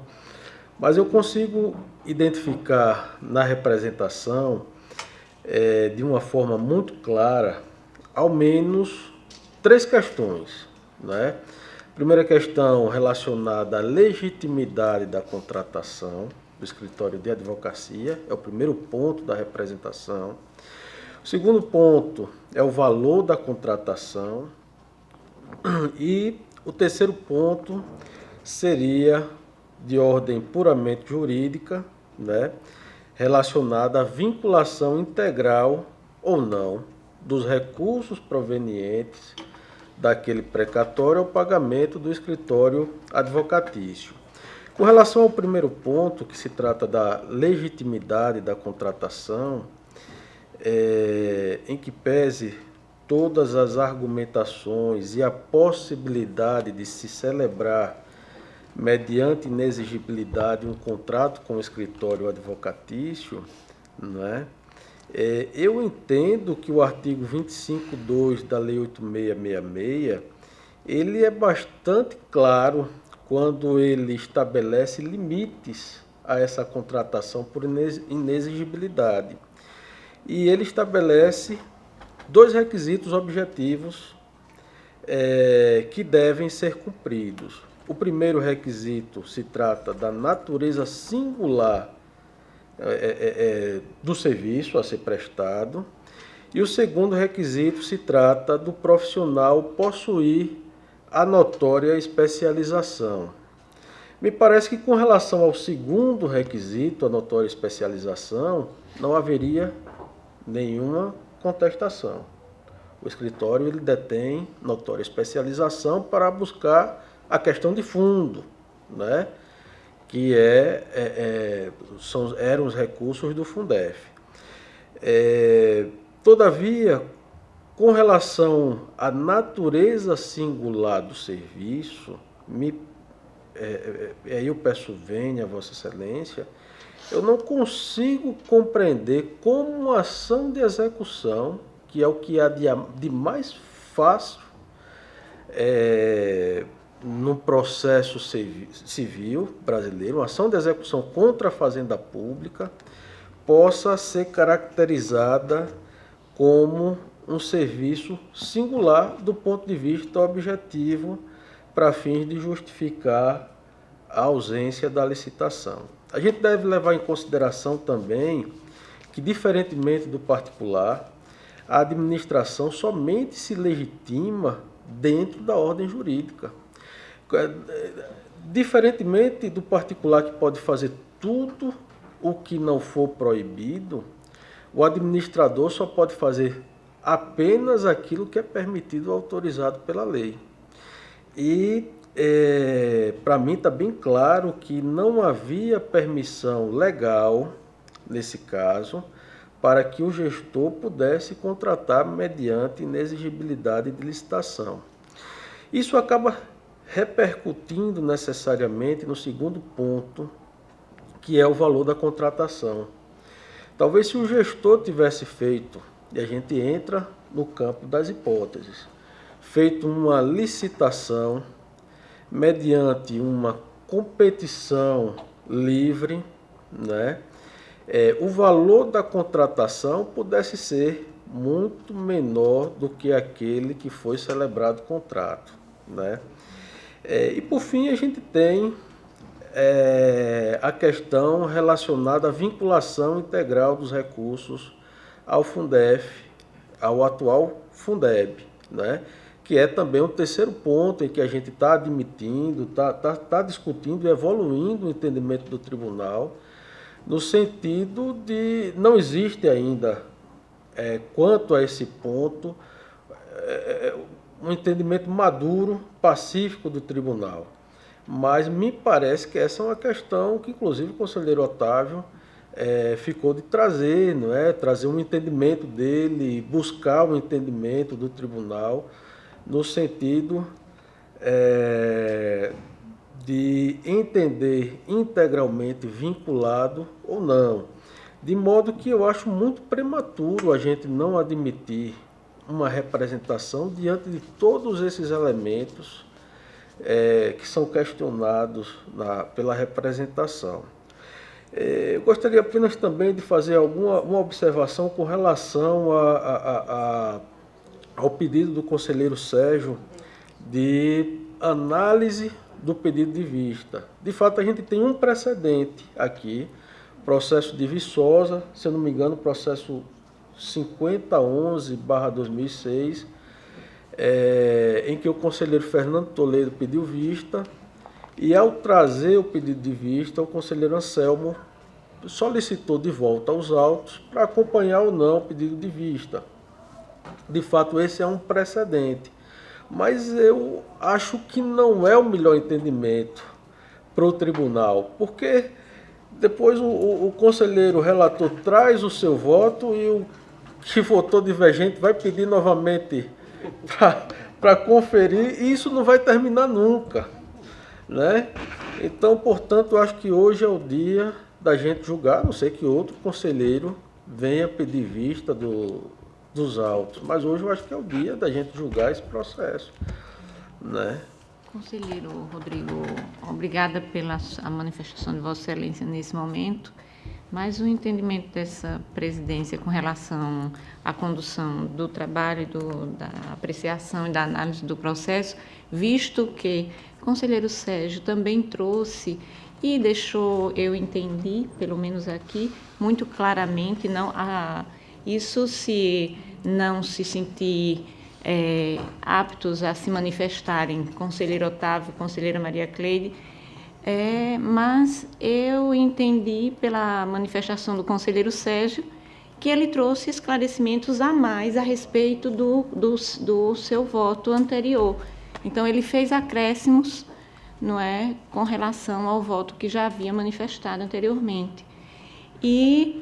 Speaker 4: mas eu consigo identificar na representação, de uma forma muito clara, ao menos 3 questões, não é? Primeira questão relacionada à legitimidade da contratação do escritório de advocacia, é o primeiro ponto da representação. O segundo ponto é o valor da contratação. E o terceiro ponto seria de ordem puramente jurídica, né, relacionada à vinculação integral ou não dos recursos provenientes daquele precatório ao pagamento do escritório advocatício. Com relação ao primeiro ponto, que se trata da legitimidade da contratação, em que pese todas as argumentações e a possibilidade de se celebrar, mediante inexigibilidade, um contrato com o escritório advocatício, não é? Eu entendo que o artigo 25.2 da Lei 8666, ele é bastante claro quando ele estabelece limites a essa contratação por inexigibilidade. E ele estabelece 2 requisitos objetivos que devem ser cumpridos. O primeiro requisito se trata da natureza singular do serviço a ser prestado, e o segundo requisito se trata do profissional possuir a notória especialização. Me parece que com relação ao segundo requisito, a notória especialização, não haveria nenhuma contestação. O escritório ele detém notória especialização para buscar a questão de fundo, né? Que eram os recursos do Fundef. Todavia, com relação à natureza singular do serviço, aí eu peço vênia a Vossa Excelência, eu não consigo compreender como uma ação de execução, que é o que há de mais fácil no processo civil brasileiro, uma ação de execução contra a fazenda pública, possa ser caracterizada como um serviço singular do ponto de vista objetivo para fins de justificar a ausência da licitação. A gente deve levar em consideração também que, diferentemente do particular, a administração somente se legitima dentro da ordem jurídica. Diferentemente do particular, que pode fazer tudo o que não for proibido, o administrador só pode fazer apenas aquilo que é permitido ou autorizado pela lei. E para mim está bem claro que não havia permissão legal, nesse caso, para que o gestor pudesse contratar mediante inexigibilidade de licitação. Isso acaba repercutindo necessariamente no segundo ponto, que é o valor da contratação. Talvez se o gestor tivesse feito, e a gente entra no campo das hipóteses, feito uma licitação mediante uma competição livre, né? O valor da contratação pudesse ser muito menor do que aquele que foi celebrado o contrato, né? E por fim a gente tem a questão relacionada à vinculação integral dos recursos ao Fundef, ao atual Fundeb, né? Que é também o terceiro ponto em que a gente está admitindo, está discutindo e evoluindo o entendimento do tribunal, no sentido de não existe ainda, quanto a esse ponto, um entendimento maduro, pacífico do tribunal. Mas me parece que essa é uma questão que, inclusive, o conselheiro Otávio ficou de trazer, não é? Trazer um entendimento dele, buscar um entendimento do tribunal, no sentido de entender integralmente vinculado ou não. De modo que eu acho muito prematuro a gente não admitir uma representação diante de todos esses elementos que são questionados pela representação. Eu gostaria apenas também de fazer uma observação com relação ao pedido do conselheiro Sérgio de análise do pedido de vista. De fato, a gente tem um precedente aqui, processo de Viçosa, se eu não me engano, processo 5011/2006, em que o conselheiro Fernando Toledo pediu vista, e ao trazer o pedido de vista, o conselheiro Anselmo solicitou de volta aos autos para acompanhar ou não o pedido de vista. De fato, esse é um precedente, mas eu acho que não é o melhor entendimento para o tribunal, porque depois o conselheiro relator traz o seu voto e que votou divergente vai pedir novamente para conferir, e isso não vai terminar nunca, né? Então, portanto, eu acho que hoje é o dia da gente julgar, a não sei que outro conselheiro venha pedir vista dos autos, mas hoje eu acho que é o dia da gente julgar esse processo, né?
Speaker 2: Conselheiro Rodrigo, obrigada pela a manifestação de Vossa Excelência nesse momento, mas o entendimento dessa presidência com relação à condução do trabalho, da apreciação e da análise do processo, visto que o conselheiro Sérgio também trouxe e deixou, eu entendi, pelo menos aqui, muito claramente, isso se não se sentir aptos a se manifestarem, conselheiro Otávio, conselheira Maria Cleide, mas eu entendi pela manifestação do conselheiro Sérgio que ele trouxe esclarecimentos a mais a respeito do seu voto anterior. Então, ele fez acréscimos, não é, com relação ao voto que já havia manifestado anteriormente. E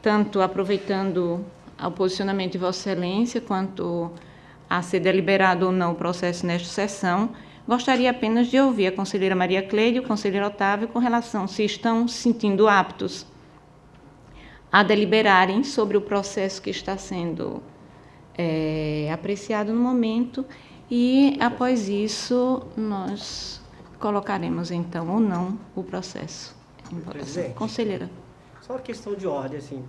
Speaker 2: tanto aproveitando o posicionamento de Vossa Excelência, quanto a ser deliberado ou não o processo nesta sessão, gostaria apenas de ouvir a conselheira Maria Cleide e o conselheiro Otávio com relação se estão se sentindo aptos a deliberarem sobre o processo que está sendo apreciado no momento, e, após isso, nós colocaremos, então, ou não o processo em votação.
Speaker 3: Presidente.
Speaker 2: Conselheira.
Speaker 3: Só uma questão de ordem, assim.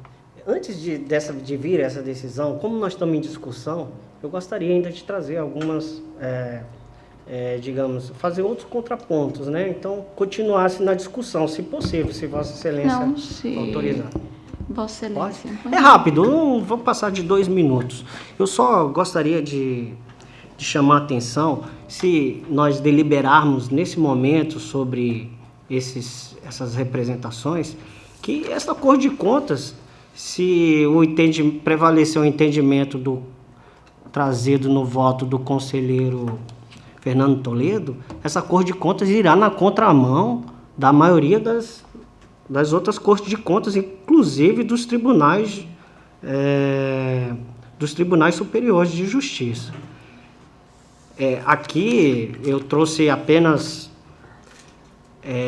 Speaker 3: Antes de vir essa decisão, como nós estamos em discussão, eu gostaria ainda de trazer algumas, digamos, fazer outros contrapontos, né? Então, continuasse na discussão, se possível, se Vossa Excelência autorizar.
Speaker 2: Vossa Excelência.
Speaker 3: É rápido, não vou passar de 2 minutos. Eu só gostaria de chamar a atenção, se nós deliberarmos nesse momento sobre essas representações, que essa Cor de Contas, se prevalecer o entendimento trazido no voto do conselheiro Fernando Toledo, essa Cor de Contas irá na contramão da maioria das outras Cortes de Contas, inclusive dos tribunais superiores de justiça. Aqui eu trouxe apenas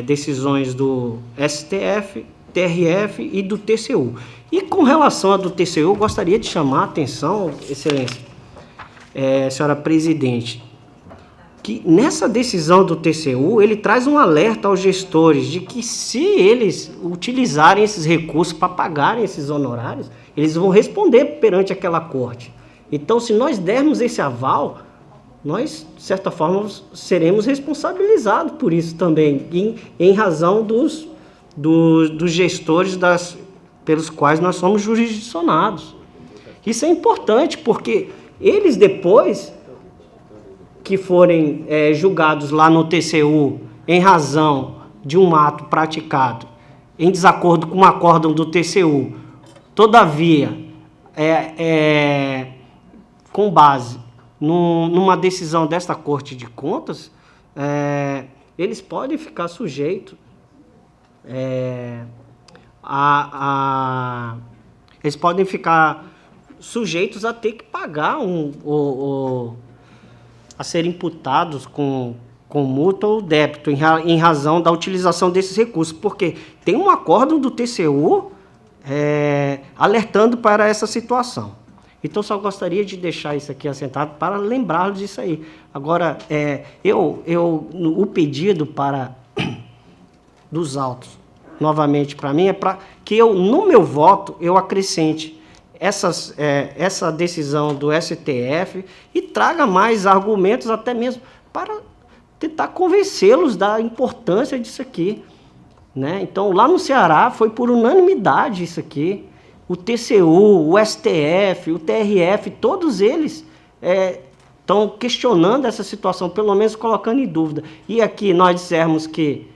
Speaker 3: decisões do STF, TRF e do TCU. E com relação à do TCU, eu gostaria de chamar a atenção, Excelência, senhora presidente, que nessa decisão do TCU, ele traz um alerta aos gestores de que, se eles utilizarem esses recursos para pagarem esses honorários, eles vão responder perante aquela corte. Então, se nós dermos esse aval, nós, de certa forma, seremos responsabilizados por isso também, em razão dos gestores pelos quais nós somos jurisdicionados. Isso é importante, porque eles depois que forem julgados lá no TCU em razão de um ato praticado em desacordo com um acórdão do TCU, todavia, com base numa decisão desta Corte de Contas, eles podem ficar sujeitos eles podem ficar sujeitos a ter que pagar a ser imputados com multa ou débito em razão da utilização desses recursos, porque tem um acórdão do TCU alertando para essa situação. Então, só gostaria de deixar isso aqui assentado para lembrá-los disso aí. Agora, o pedido dos autos, novamente, para mim, é para que no meu voto, eu acrescente essa decisão do STF e traga mais argumentos, até mesmo para tentar convencê-los da importância disso aqui, né? Então, lá no Ceará, foi por unanimidade isso aqui. O TCU, o STF, o TRF, todos eles estão questionando essa situação, pelo menos colocando em dúvida. E aqui nós dissermos que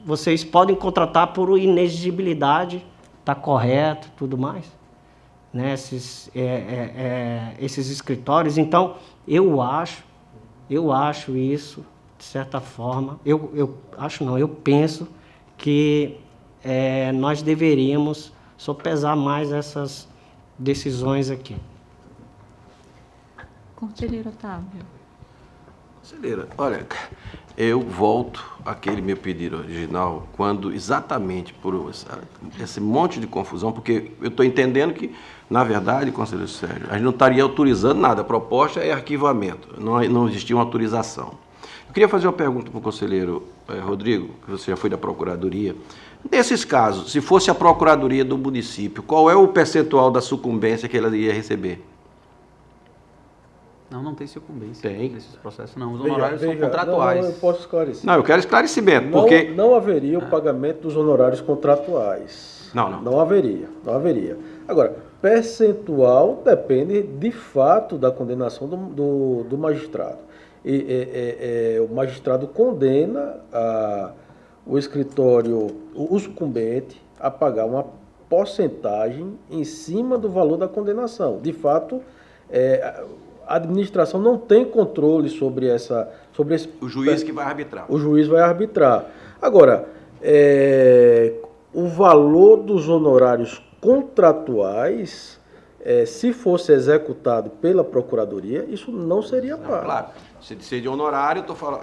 Speaker 3: vocês podem contratar por inexigibilidade, está correto, tudo mais, né? Esses escritórios. Então, eu acho isso, de certa forma, eu penso que nós deveríamos sopesar mais essas decisões aqui.
Speaker 2: Conselheiro Otávio.
Speaker 6: Conselheira, olha, eu volto àquele meu pedido original quando exatamente por esse monte de confusão, porque eu estou entendendo que, na verdade, conselheiro Sérgio, a gente não estaria autorizando nada, a proposta é arquivamento, não existia uma autorização. Eu queria fazer uma pergunta para o conselheiro Rodrigo, que você já foi da Procuradoria. Nesses casos, se fosse a Procuradoria do município, qual é o percentual da sucumbência que ela iria receber?
Speaker 5: Não tem sucumbência.
Speaker 6: Tem.
Speaker 5: Nesses processos não. Os honorários são
Speaker 4: Veja,
Speaker 5: contratuais.
Speaker 4: Não, eu posso esclarecer.
Speaker 6: Não, eu quero esclarecimento, porque...
Speaker 4: Não haveria o pagamento dos honorários contratuais.
Speaker 6: Não.
Speaker 4: Não haveria. Agora, percentual depende de fato da condenação do magistrado. O magistrado condena o escritório, o sucumbente, a pagar uma porcentagem em cima do valor da condenação. De fato, a administração não tem controle sobre esse...
Speaker 6: O juiz que vai arbitrar.
Speaker 4: O juiz vai arbitrar. Agora, o valor dos honorários contratuais, se fosse executado pela Procuradoria, isso não seria pago.
Speaker 6: Claro, se de honorário, eu estou falando,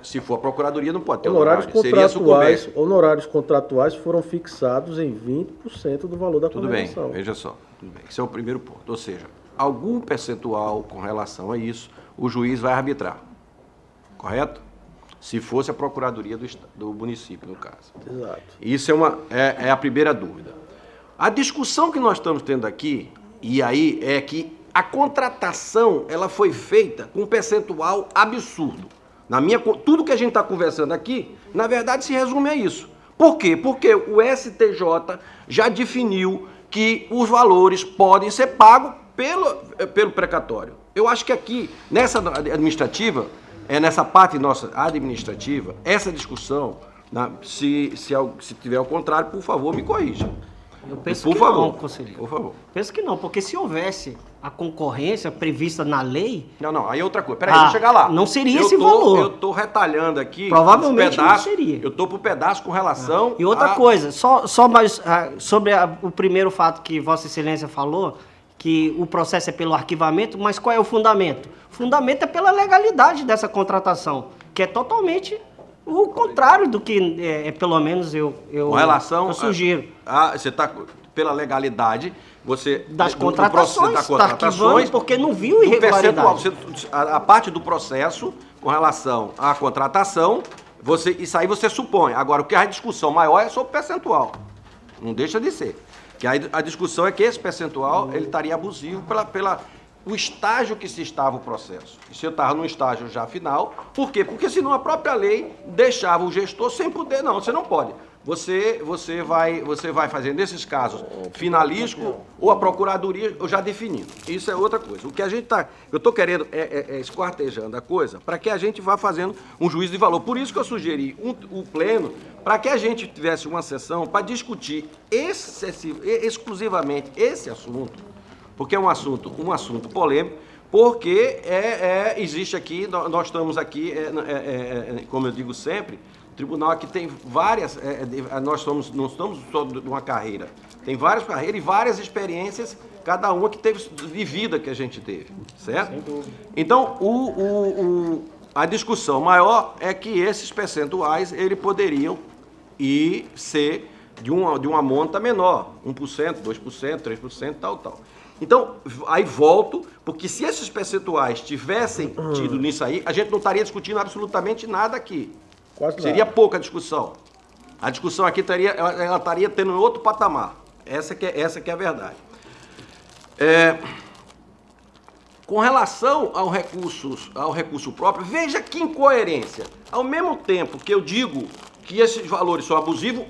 Speaker 6: se for a Procuradoria não pode ter
Speaker 4: Honorários
Speaker 6: honorário, seria sucumbência.
Speaker 4: honorários contratuais foram fixados em 20% do valor da
Speaker 6: Tudo bem,
Speaker 4: condenação.
Speaker 6: veja só, tudo bem. Esse é o primeiro ponto. Ou seja, algum percentual com relação a isso, o juiz vai arbitrar. Correto? Se fosse a Procuradoria do município, no caso.
Speaker 4: Exato.
Speaker 6: Isso é a primeira dúvida. A discussão que nós estamos tendo aqui, e aí, é que a contratação ela foi feita com um percentual absurdo. Tudo que a gente está conversando aqui, na verdade, se resume a isso. Por quê? Porque o STJ já definiu que os valores podem ser pagos pelo precatório. Eu acho que aqui, nessa administrativa, nessa parte nossa administrativa, essa discussão, se tiver ao contrário, por favor, me corrija.
Speaker 3: Eu penso
Speaker 6: Por
Speaker 3: que
Speaker 6: favor,
Speaker 3: não, conselheiro.
Speaker 6: por favor.
Speaker 3: Penso que não, porque se houvesse a concorrência prevista na lei,
Speaker 6: Não, aí é outra coisa. Peraí, deixa eu chegar lá.
Speaker 3: não seria esse valor.
Speaker 6: Eu estou retalhando aqui.
Speaker 3: Provavelmente
Speaker 6: os pedaços,
Speaker 3: não seria.
Speaker 6: Eu estou por pedaço com relação.
Speaker 3: E outra coisa, só mais sobre o primeiro fato que Vossa Excelência falou, que o processo é pelo arquivamento, mas qual é o fundamento? O fundamento é pela legalidade dessa contratação, que é totalmente o contrário do que, pelo menos, eu
Speaker 6: Com relação.
Speaker 3: eu sugiro.
Speaker 6: Você está pela legalidade. Você.
Speaker 3: Das
Speaker 6: do
Speaker 3: contratações,
Speaker 6: das
Speaker 3: está
Speaker 6: contratações,
Speaker 3: arquivando porque não viu
Speaker 6: do percentual.
Speaker 3: irregularidade.
Speaker 6: A parte do processo com relação à contratação, isso aí você supõe. Agora, o que a discussão maior é sobre o percentual. Não deixa de ser. Que a discussão é que esse percentual ele estaria abusivo o estágio que se estava o processo. E se eu estava num estágio já final, por quê? Porque senão a própria lei deixava o gestor sem poder. Não, você não pode. Você vai fazer, nesses casos, finalístico ou a procuradoria já definindo. Isso é outra coisa. O que a gente eu estou querendo esquartejando a coisa para que a gente vá fazendo um juízo de valor. Por isso que eu sugeri o pleno, para que a gente tivesse uma sessão para discutir exclusivamente esse assunto, porque é um assunto polêmico, porque existe aqui, nós estamos aqui, como eu digo sempre, o tribunal aqui tem várias, não estamos só numa carreira, tem várias carreiras e várias experiências, cada uma que teve de vida que a gente teve, certo? Então, a discussão maior é que esses percentuais, eles poderiam ser de uma monta menor, 1%, 2%, 3%, tal. Então, aí volto, porque se esses percentuais tivessem tido nisso aí, a gente não estaria discutindo absolutamente nada aqui.
Speaker 4: Quase
Speaker 6: Seria
Speaker 4: nada.
Speaker 6: pouca discussão. A discussão aqui ela estaria tendo outro patamar. Essa que é a verdade. Com relação ao recurso próprio, veja que incoerência. Ao mesmo tempo que eu digo que esses valores são abusivos,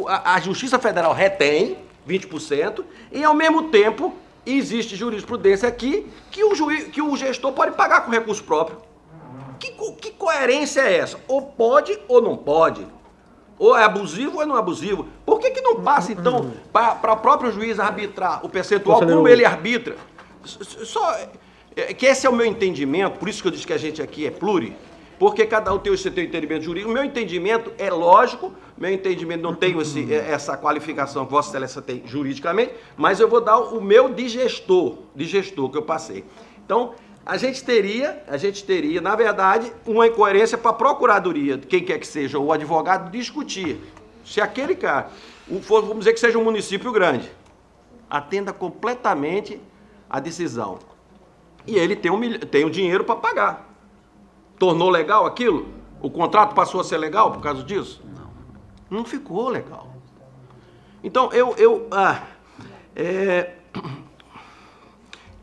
Speaker 6: a Justiça Federal retém 20%, e ao mesmo tempo existe jurisprudência aqui que o gestor pode pagar com recurso próprio. Que coerência é essa? Ou pode ou não pode? Ou é abusivo ou não é abusivo? Por que não passa, então, para o próprio juiz arbitrar o percentual como ele arbitra? Que esse é o meu entendimento, por isso que eu disse que a gente aqui é pluri. porque cada um tem o seu entendimento jurídico. O meu entendimento é lógico, meu entendimento não tem essa qualificação que Vossa Excelência tem juridicamente, mas eu vou dar o meu de gestor que eu passei. Então, a gente teria, na verdade, uma incoerência para a Procuradoria, quem quer que seja, o advogado, discutir. Se aquele cara, vamos dizer que seja um município grande, atenda completamente a decisão. E ele tem o dinheiro para pagar. Tornou legal aquilo? O contrato passou a ser legal por causa disso? Não ficou legal. Então,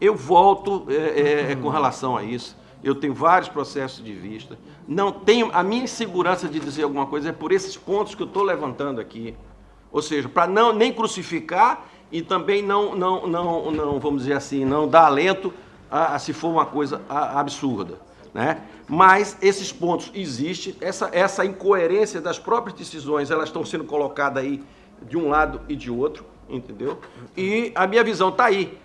Speaker 6: eu volto com relação a isso. Eu tenho vários processos de vista. Não tenho a minha insegurança de dizer alguma coisa é por esses pontos que eu estou levantando aqui. Ou seja, para nem crucificar e também não, vamos dizer assim, não dar alento se for uma coisa absurda, né? Mas esses pontos existem, essa incoerência das próprias decisões, elas estão sendo colocadas aí de um lado e de outro, entendeu? E a minha visão está aí.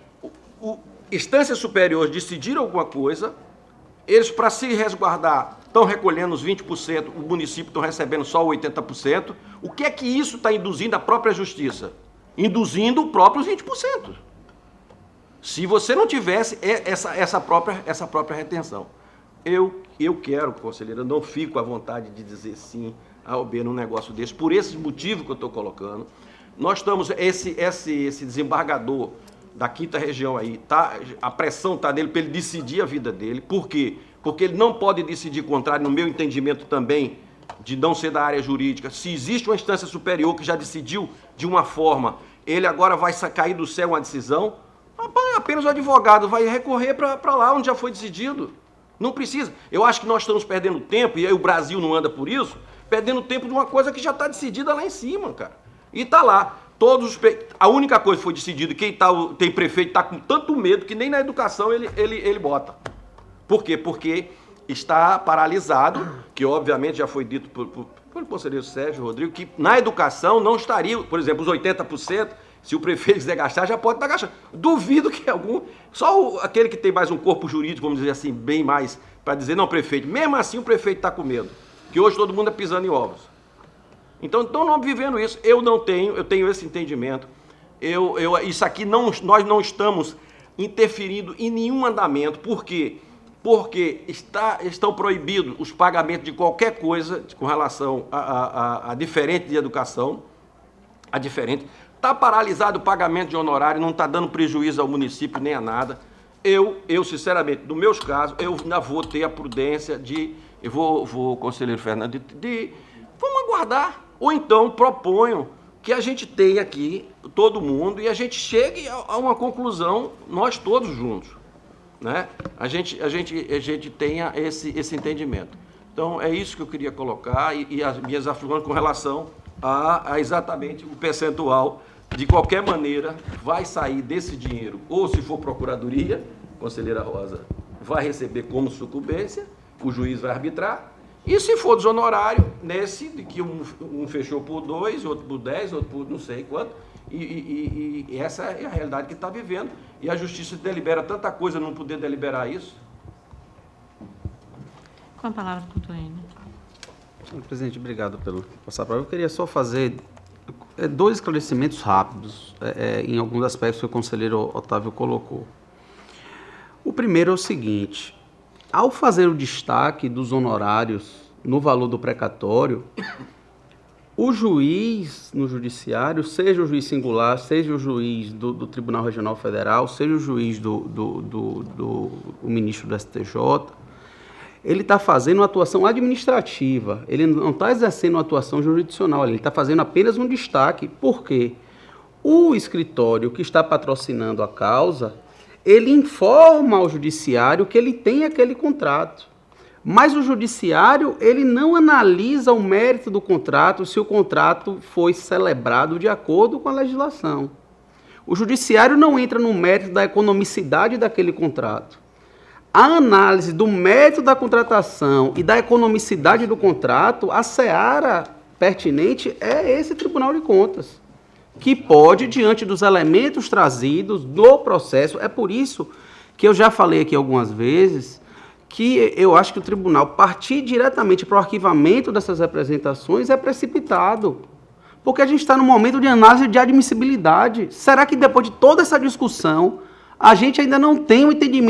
Speaker 6: Instâncias superiores decidiram alguma coisa, eles, para se resguardar, estão recolhendo os 20%, o município estão recebendo só 80%. O que é que isso está induzindo a própria justiça? Induzindo os próprios 20%. Se você não tivesse essa própria retenção. Eu quero, conselheiro, eu não fico à vontade de dizer sim A ou B num negócio desse, por esse motivo que eu estou colocando. Nós estamos, esse desembargador da 5ª região aí, a pressão está nele para ele decidir a vida dele. Por quê? Porque ele não pode decidir contrário, no meu entendimento também, de não ser da área jurídica. Se existe uma instância superior que já decidiu de uma forma, ele agora vai cair do céu uma decisão, apenas o advogado vai recorrer para lá onde já foi decidido. Não precisa. Eu acho que nós estamos perdendo tempo, e aí o Brasil não anda por isso, perdendo tempo de uma coisa que já está decidida lá em cima, cara. E está lá. A única coisa que foi decidida, quem tem prefeito está com tanto medo que nem na educação ele bota. Por quê? Porque está paralisado, que obviamente já foi dito pelo conselheiro Sérgio Rodrigo, que na educação não estaria, por exemplo, os 80%, se o prefeito quiser gastar, já pode estar gastando. Duvido que só aquele que tem mais um corpo jurídico, vamos dizer assim, bem mais, para dizer, não, prefeito, mesmo assim o prefeito está com medo, que hoje todo mundo é pisando em ovos. Então, não vivendo isso, eu tenho esse entendimento. Isso aqui, nós não estamos interferindo em nenhum andamento. Por quê? Porque estão proibidos os pagamentos de qualquer coisa com relação a diferente de educação, a diferente. Está paralisado o pagamento de honorário, não está dando prejuízo ao município nem a nada. Eu sinceramente, nos meus casos, eu ainda vou ter a prudência conselheiro Fernando, vamos aguardar. Ou então proponho que a gente tenha aqui todo mundo e a gente chegue a uma conclusão, nós todos juntos, né? A gente tenha esse entendimento. Então, é isso que eu queria colocar e as minhas afirmações com relação a exatamente o percentual. De qualquer maneira, vai sair desse dinheiro, ou se for procuradoria, conselheira Rosa, vai receber como sucumbência, o juiz vai arbitrar. E se for dos honorários, nesse, de que um fechou por 2, outro por 10, outro por não sei quanto, e essa é a realidade que está vivendo. E a justiça delibera tanta coisa, não poder deliberar isso.
Speaker 2: Com a palavra, doutor Enio.
Speaker 5: Senhor presidente, obrigado pelo passar a palavra. Eu queria só fazer 2 esclarecimentos rápidos em alguns aspectos que o conselheiro Otávio colocou. O primeiro é o seguinte: ao fazer o destaque dos honorários no valor do precatório, o juiz no judiciário, seja o juiz singular, seja o juiz do Tribunal Regional Federal, seja o juiz do ministro do STJ, ele está fazendo uma atuação administrativa, ele não está exercendo uma atuação jurisdicional, ele está fazendo apenas um destaque, porque o escritório que está patrocinando a causa, ele informa ao judiciário que ele tem aquele contrato. Mas o judiciário, ele não analisa o mérito do contrato, se o contrato foi celebrado de acordo com a legislação. O judiciário não entra no mérito da economicidade daquele contrato. A análise do mérito da contratação e da economicidade do contrato, a seara pertinente é esse Tribunal de Contas, que pode, diante dos elementos trazidos no processo, é por isso que eu já falei aqui algumas vezes, que eu acho que o tribunal partir diretamente para o arquivamento dessas representações é precipitado. Porque a gente está num momento de análise de admissibilidade. Será que depois de toda essa discussão, a gente ainda não tem um entendimento